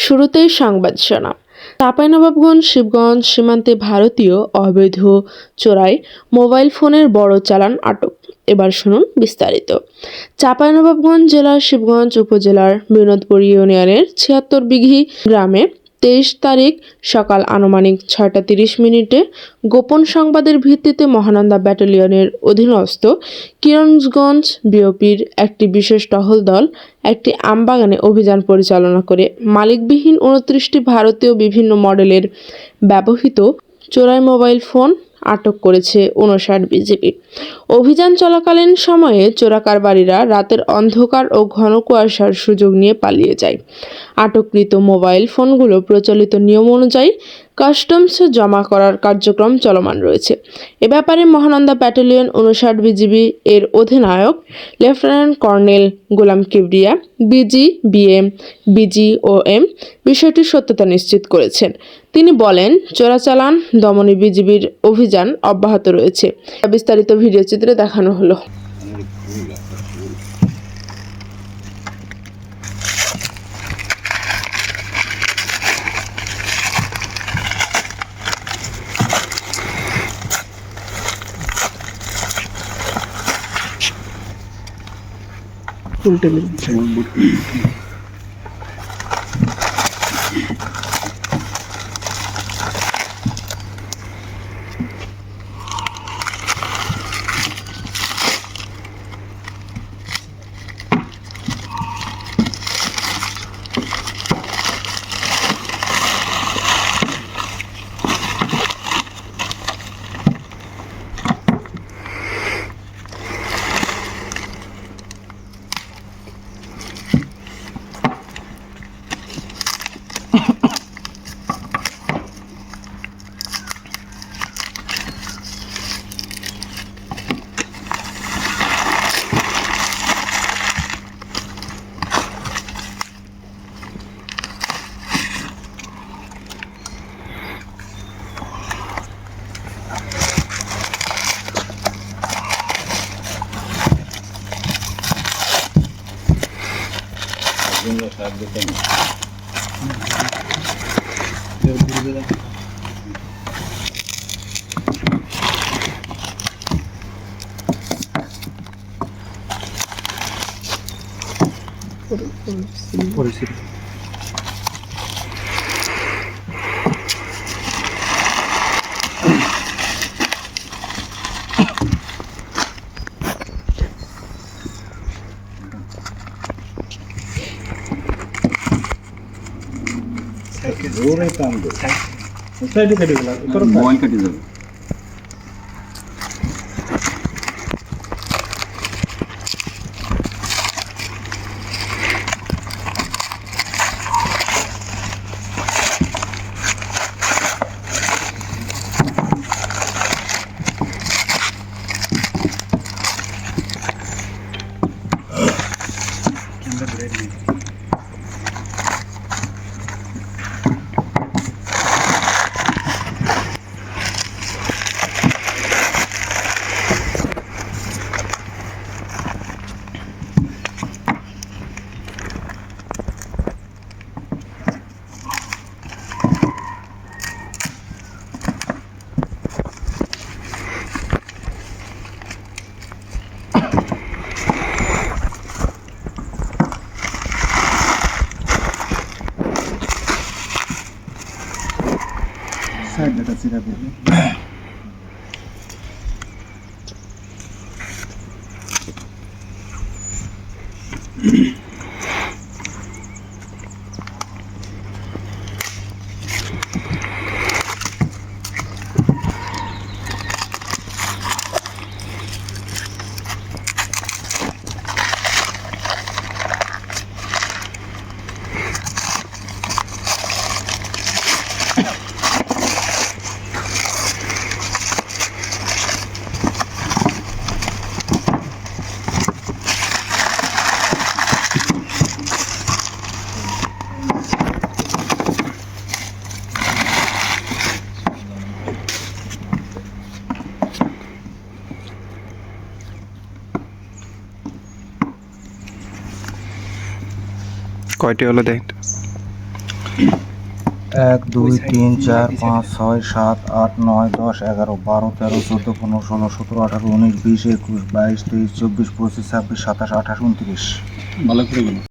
শুরুতেই সংবাদ শিরোনাম। চাঁপাইনবাবগঞ্জ শিবগঞ্জ সীমান্তে ভারতীয় অবৈধ চোরাই মোবাইল ফোনের বড় চালান আটক। এবার শুনুন বিস্তারিত। চাঁপাইনবাবগঞ্জ জেলার শিবগঞ্জ উপজেলার বিনোদপুর ইউনিয়নের ৭৬ বিঘি গ্রামে ২৩ তারিখ সকাল আনুমানিক ৬টা ৩০ মিনিটে গোপন সংবাদের ভিত্তিতে মহানন্দা ব্যাটালিয়নের অধীনস্থ কিরণগঞ্জ বিওপির একটি বিশেষ টহল দল একটি আমবাগানে অভিযান পরিচালনা করে মালিকবিহীন ২৯টি ভারতীয় বিভিন্ন মডেলের ব্যবহৃত চোরাই মোবাইল ফোন আটক করেছে ৫৯ বিজিবি। অভিযান চলাকালীন সময়ে চোরাকারবারিরা রাতের অন্ধকার ও ঘন কুয়াশার সুযোগ নিয়ে পালিয়ে যায়। আটককৃত মোবাইল ফোনগুলো প্রচলিত নিয়ম অনুযায়ী কাস্টমসে জমা করার কার্যক্রম চলমান রয়েছে। এ ব্যাপারে মহানন্দা ব্যাটালিয়ন ৫৯ বিজিবি এর অধিনায়ক লেফটেন্যান্ট কর্নেল গোলাম কিবরিয়া বিজিবিএম বিজিওএম বিষয়টির সত্যতা নিশ্চিত করেছেন। তিনি বলেন, চোরাচালান দমনে বিজিবির অভিযান অব্যাহত রয়েছে। বিস্তারিত ভিডিও চিত্রে দেখানো হলো। উল্টে পরিস্থিতি জোরে টান দে সাইডে কেটে গেল মোবাইল কেটে যাবে। সাইডটা চিরা দিবি। কয়টি হলো দেখতে 1 2 3 4 5 6 7 8 9 10 11 12 13 14 15 16 17 18 19 20 21 22 23 24 25 26 27 28 29 ভালো করে বলো।